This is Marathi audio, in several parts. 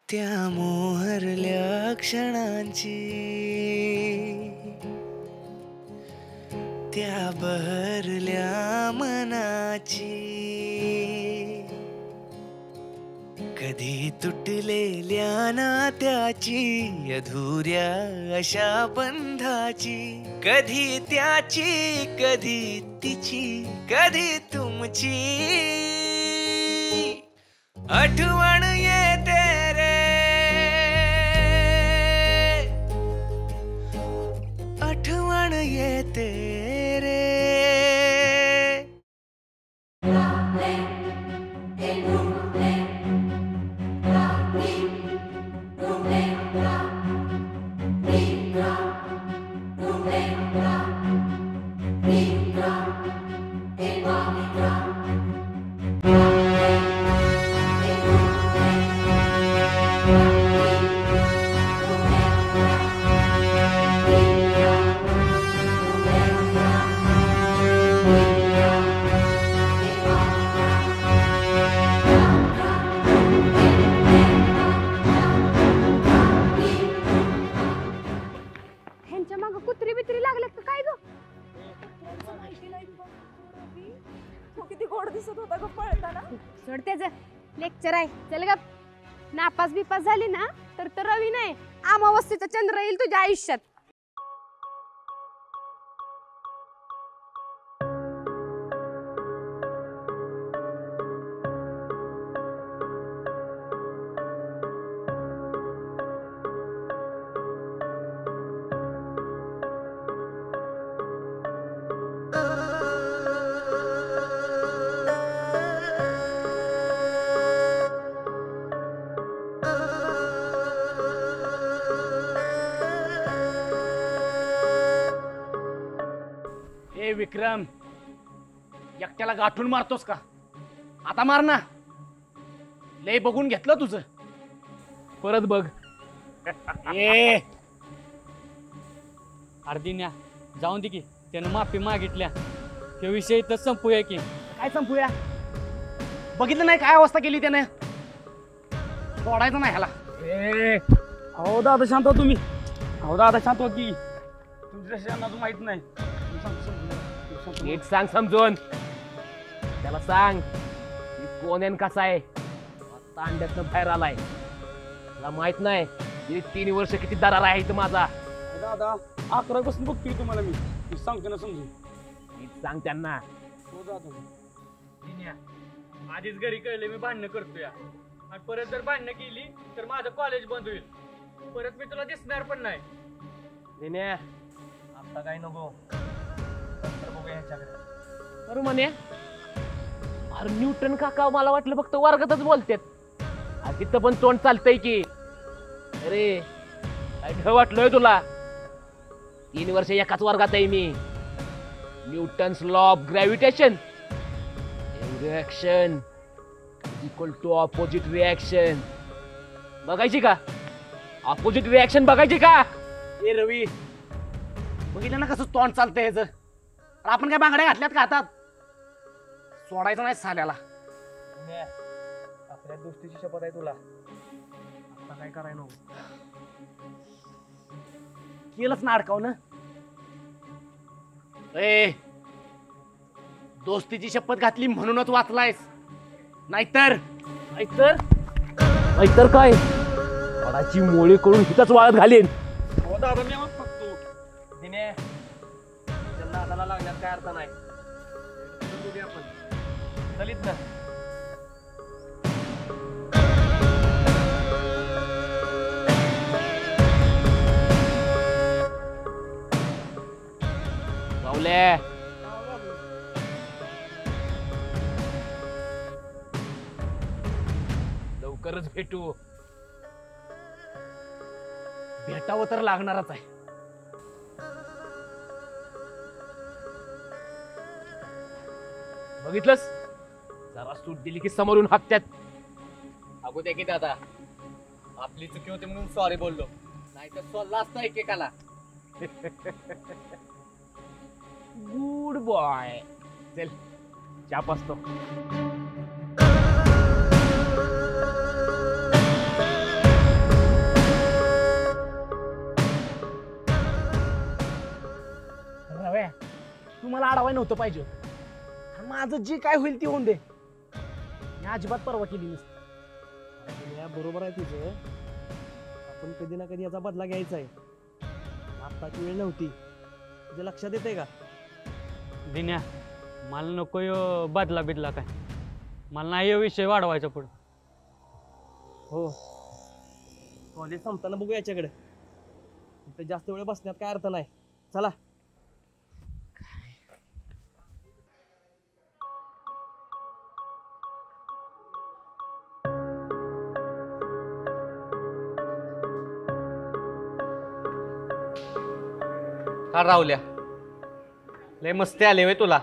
त्या मोहरल्या क्षणांची, त्या बहरल्या मनाची, कधी तुटलेल्या नात्याची, अधुऱ्या अशा बंधाची, कधी त्याची कधी तिची, कधी तुमची आठवण येते रे, आठवण येते रे. कुत्री बित्री लागले का काय ग? किती गोड दिसत होता ग पळताना. सोड त्याचं लेक्चर आहे. चल ग, नापास बिपास झाली ना तर रवी नाही, अमावस्येचा चंद्र येईल तुझ्या आयुष्यात. विक्रम, एकट्याला गाठून मारतोस का? आता मार ना. लय बघून घेतलं तुझं, परत बघ. ए अर्दिन्या जाऊन दे की, त्यानं माफी मागितल्या, ते विषय तर संपूया की. काय संपूया? बघितलं नाही काय अवस्था केली त्याने. सोडायचं नाही ह्याला. ए अहो दादा शांत हो तुम्ही. अहो दादा शांत हो की, तुमच्या अजून माहित नाही. नीट सांग समजून. त्याला सांग मी कोण आहे कसा आहे. आता अंड्यातनं बाहेर आलाय, मला माहित नाही. 3 वर्ष किती दरार आहे इथं माझा. दादा 11 पासून बघतोय तुम्हाला मी सांगतो ना समजून. नीट सांग त्यांना. हो दादा. आधीच घरी कळले मी भांडणं करतोय, आणि परत जर भांडणं केली तर माझं कॉलेज बंद होईल. परत मी तुला दिसणार पण नाही. दिन्या आता काय नको, बरं म्हणे. अरे न्यूटन काका, मला वाटलं फक्त वर्गातच बोलतात. तिथं पण तोंड चालतंय की. अरे काय भय वाटलोय तुला? 3 वर्ष एकाच वर्गात आहे मी. Newton's law of gravitation, reaction equal to opposite reaction. बघायची का? ऑपोजिट रिएक्शन बघायची का? ए रवी, बघितलं ना कसं तोंड चालतंय ह्याचं. आपण काय बांगड्या घातल्यात का हातात? सोडायचं नाही साल्याला. आपल्या दोस्तीची शपथ आहे तुला. आता काय करायला नको. केलंच ना अडकाव ना. ए दोस्तीची शपथ घातली म्हणूनच वाचलायस, नाहीतर नाहीतर नाहीतर काय वडाची मोळी करून हिथंच वाळत घालेन. हो दादा मी आवाज बघतो. दिने त्यांना हाताला लागण्यात काय अर्थ नाही. आपण चलित ना. राहुले लवकरच भेटू. भेटावं तर लागणारच आहे. बघितलंस, जरा सूट दिली की समोरून हाकत्यात. अगो दे की दादा, आपली चुकी होती म्हणून सॉरी बोललो, नाही तर सोडला असता एकेकाला. Good boy. चल चहा पाचतो. नव्हतं पाहिजे होतं. आणि माझं जे काय होईल ते होऊन दे, मी अजिबात परवा केली नसती. बरोबर आहे तुझं. आपण कधी ना कधी याचा बदला घ्यायचा आहे. आत्ताची वेळ नव्हती. तुझ्या लक्षात येते का? दिन्या, मला नको यो बदला बिदला काय. मला नाही यो विषय वाढवायचा पुढं. हो, कॉलेज संपताना बघू याच्याकडे. इथे जास्त वेळ बसण्यात काय अर्थ नाही. चला. का राहुल्या, लय मस्ती आले होय तुला.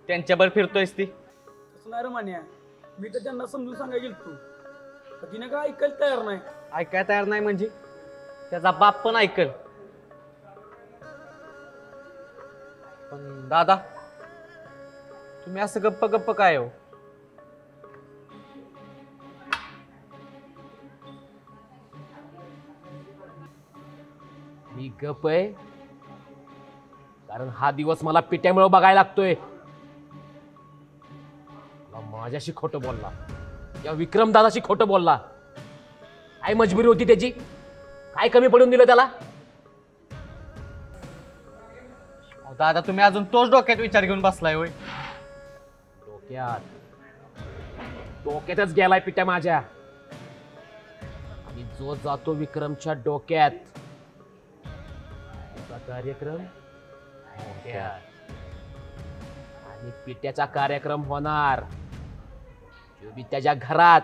त्यांच्यावर फिरतोयस ती. तसं नाही रे मान्या. मी तर त्यांना समजून सांगायला गेलो तू, तिने काय ऐकायला तयार नाही. ऐकाय तयार नाही म्हणजे त्याचा बाप पण ऐकल. पण दादा, तुम्ही असं गप्प गप्प काय हो? मी गप्प आहे कारण हा दिवस मला पिट्यामुळे बघायला लागतोय. माझ्याशी खोटं बोलला या विक्रम दादाशी खोटं बोलला. काय मजबुरी होती त्याची? काय कमी पडून दिलं त्याला? दादा, तुम्ही अजून तोच डोक्यात विचार घेऊन बसलाय होय? डोक्यातच गेलाय पिट्या माझ्या. आणि जो जातो विक्रमच्या डोक्यात त्याचा कार्यक्रम डोक्यात. आणि पिट्याचा कार्यक्रम होणार जो बी त्याच्या घरात,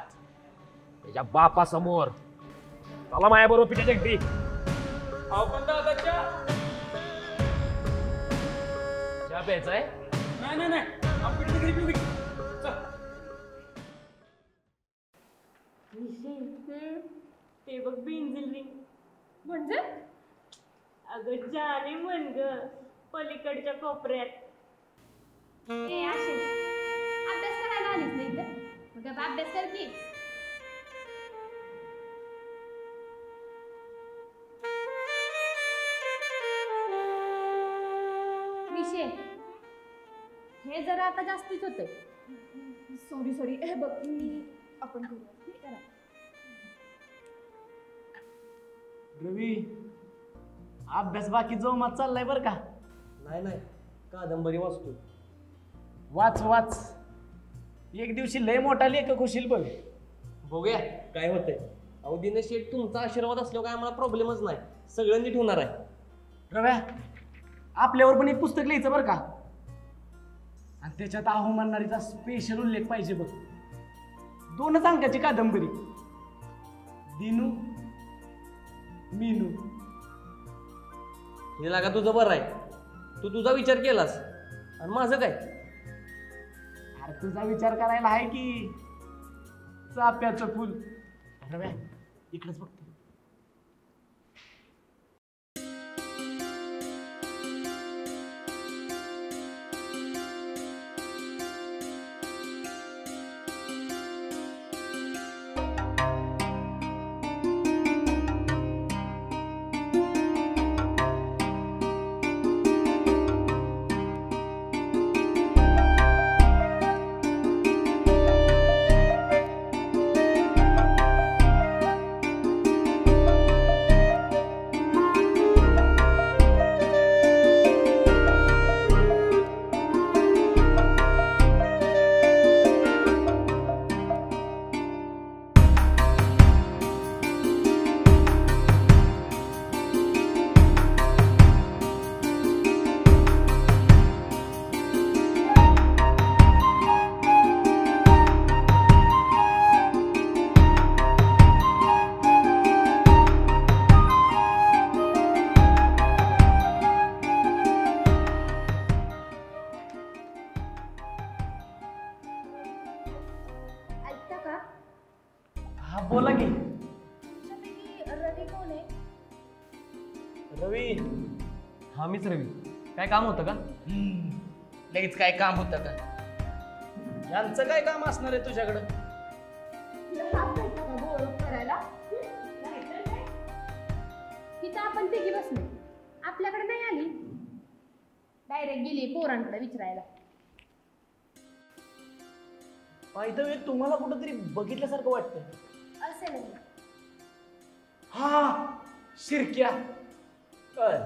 त्याच्या बापासमोर. चला माया बरोबर पिट्याच्या घरी. आपण दादाच्या चहा प्यायचाय? नाही नाही नाही, आपण घरी पिऊ. ते बघ बेंजिल रिंग. म्हणजे अगं जाने म्हण ग, पलीकडच्या कोपऱ्यात. ए आशी, अभ्यास करायला आलीस नाही तर मग आता अभ्यास कर की. विषय हे जरा आता जास्तीच होतंय. सॉरी हे बघ, मी आपण करूया. रवी, अभ्यास बाकी जोमात चाललाय बर का? नाही नाही, कादंबरी वाचतो. वाच वाच, एक दिवशी लय मोठा लेखक होशील बघ. बघूया काय होतंय. अहो दिनेश शेठ, तुमचा आशीर्वाद असल्यावर काय आम्हाला प्रॉब्लेमच नाही. सगळं नीट होणार आहे. रव्या, आपल्यावर पण एक पुस्तक लिहायचं बरं का? आणि त्याच्यात आहो म्हणणारीचा स्पेशल उल्लेख पाहिजे बघ. 2च अंकाची कादंबरी. दिनू मीनू. हे लागा तुझं बरं आहे. तू तुझा विचार केलास आणि माझं काय? अरे तुझा विचार करायला आहे की चाफ्याचं फुल. रव्या, इकडेच बघतो. बोला की. रवी कोण आहे? रवी, हा मीच रवी. काय काम होतं का? लगेच काय काम होतं का? यांचं काय काम असणार आहे तुझ्याकडं? ओळख करायला तिथं आपण तिघी बसलो, आपल्याकडे नाही आली. डायरेक्ट गेली पोरांकडे विचारायला. पाहिजे तुम्हाला कुठंतरी बघितल्यासारखं वाटतं. असेल हा शिरक्या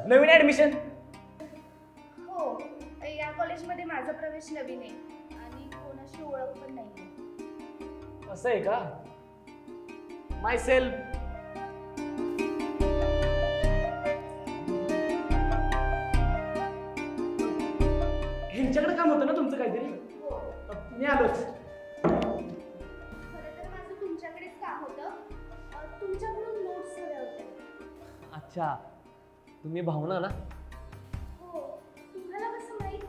नवीन ऍडमिशन. हो, या कॉलेजमध्ये माझा प्रवेश नवीन आहे आणि कोणाशी ओळख पण नाही. असं आहे का? माय सेल्फ. ह्यांच्याकडे काम होतं ना तुमचं काहीतरी? मी आलोच. खरं तर माझं तुमच्याकडेच काम होतं. तुमच्याकडून नोट्स हव्या होत्या. अच्छा, तुम्ही भावना ना? हो, तुम्हाला कसं माहित?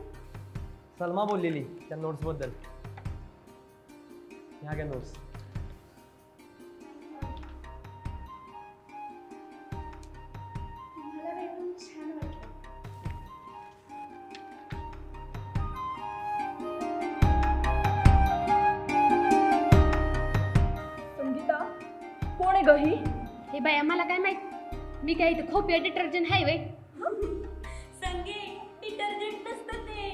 सलमा बोललेली त्या नोट्स बद्दल. ह्या घ्या नोट्स. तुम्हाला भेटून छान वाटलं. संगीता, कोण आहे ग ही? हे बाया मला काय माहित? मी काय इथे खोपिया डिटर्जंट आहे वे? संगे डिटर्जंट नसतं ते,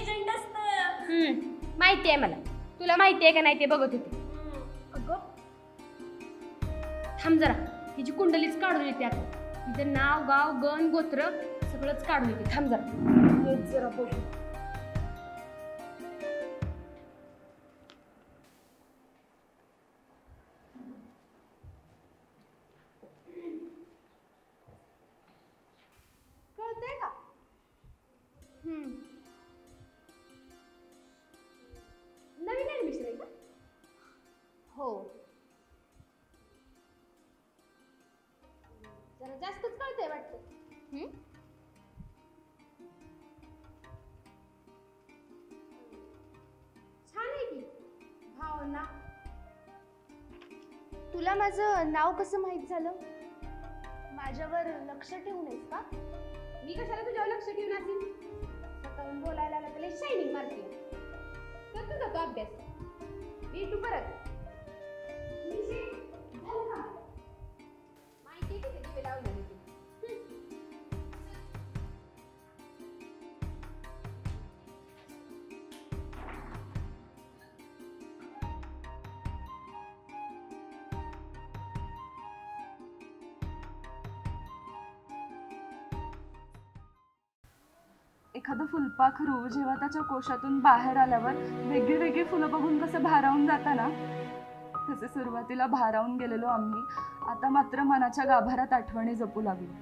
एजंट असतं. माहिती आहे मला. तुला माहिती आहे का नाही ते बघत होते. अगं थांब जरा, तिची कुंडलीच काढून येते आता. तिचं नाव गाव गण गोत्र सगळंच काढून येते. थांब जरा. हेच जरा बघू. कळतंय का? नवीन ऍडमिशन आहे का? हो. जरा जास्तच कळतंय वाटतं. छान आहे की भावना. तुला माझं नाव कसं माहित झालं? माझ्यावर लक्ष ठेवून आहेस का? मी कशाला तुझ्यावर लक्ष ठेवून असेल? स्वतःहून बोलायला लागले शायनिंग मारते. करतो का तो अभ्यास? भेटू परत. झालं का? माहिती आहे किती दिवे लावलेले ते. एखादं फुलपाखरू जेव्हा त्याच्या कोशातून बाहेर आल्यावर वेगळी वेगळी फुलं बघून कसं भारावून जातं ना, तसे सुरुवातीला भारावून गेलेलो आम्ही आता मात्र मनाच्या गाभाऱ्यात आठवणी जपू लागलो.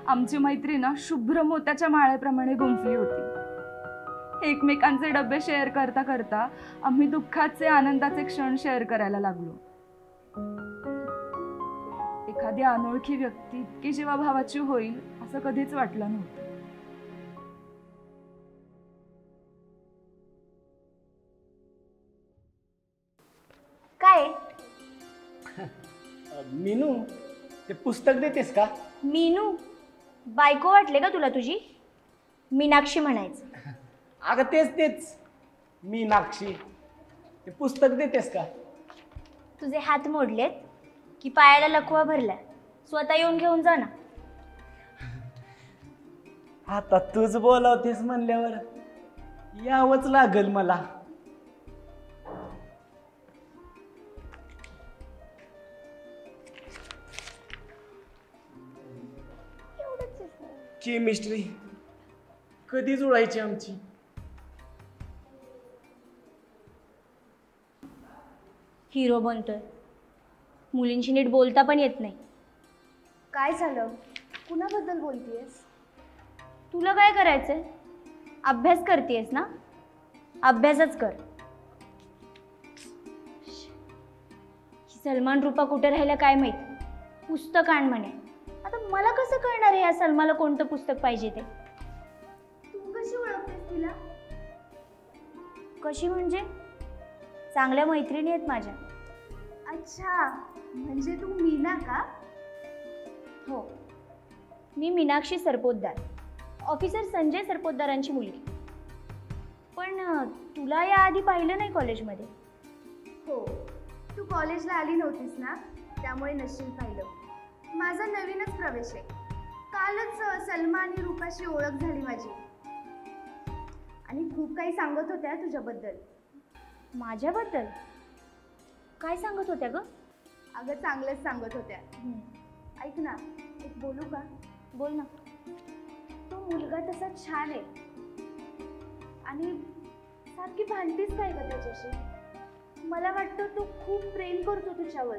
आमची मैत्री ना शुभ्र मोत्याच्या माळेप्रमाणे गुंफली होती. एकमेकांचे डबे शेअर करता करता आम्ही दुःखाचे आनंदाचे क्षण शेअर करायला लागलो. एखादी अनोळखी व्यक्ती इतकी जेव्हा भावाची होईल असं कधीच वाटलं नव्हतं. काय? मीनू, ते पुस्तक देतेस का? मीनू? बायको वाटले का तुला तुझी? मीनाक्षी म्हणायचं. अगं तेच मीनाक्षी. ते पुस्तक देतेस का? तुझे हात मोडलेत की पायाला लकवा भरलाय? स्वतः येऊन घेऊन जा ना. आता तूच बोलावतेस म्हणल्यावर यावंच लागल मला. केमिस्ट्री कधी जुळायची आमची? हिरो बनतोय, मुलींशी नीट बोलता पण येत नाही. काय झालं? कुणाबद्दल बोलतीयस? तुला काय करायचंय? अभ्यास करतेस ना? अभ्यासच कर. ही सलमान रूपा कुठे राहिल्या काय माहित? पुस्तक आण म्हणे. आता मला कसं कळणार आहे या सलमाला कोणतं पुस्तक पाहिजे ते? तू कशी ओळखतेस तिला? कशी म्हणजे? चांगल्या मैत्रिणी आहेत माझ्या. अच्छा, म्हणजे तू मीना का? हो, मी मीनाक्षी सरपोतदार, ऑफिसर संजय सरपोतदारांची मुलगी. पण तुला याआधी पाहिलं नाही कॉलेजमध्ये. हो, तू कॉलेजला आली नव्हतीस ना, त्यामुळे नशीब पाहिलं. माझा नवीनच प्रवेश आहे. कालच सलमा आणि रूपाशी ओळख झाली माझी आणि खूप काही सांगत होत्या तुझ्याबद्दल. माझ्याबद्दल काय सांगत होत्या ग? अगं चांगलंच सांगत होत्या. ऐक ना, एक बोलू का? बोल ना. तो मुलगा तसा छान आहे आणि सारखी भांडतीस काय ग त्याच्याशी? मला वाटतं तो खूप प्रेम करतो तुझ्यावर,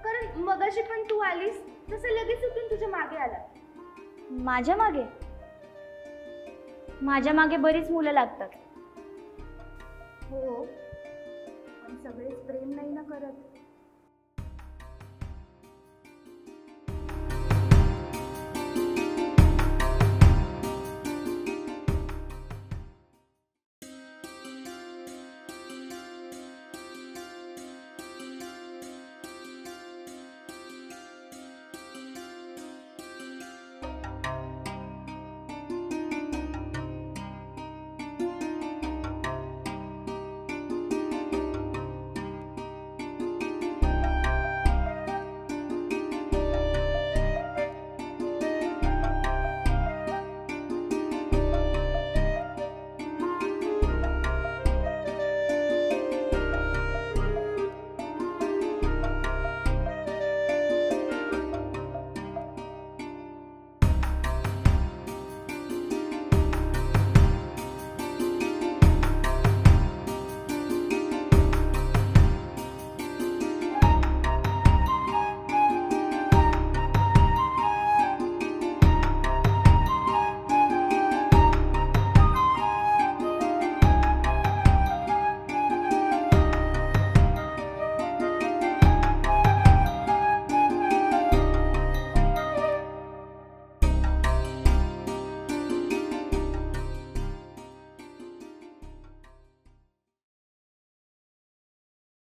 कारण मगाशी पण तू आलीस तसं लगेच उठून तुझ्या मागे आला. माझ्या मागे? माझ्या मागे बरीच मुलं लागतात. हो, पण सगळेच प्रेम नाही ना करत.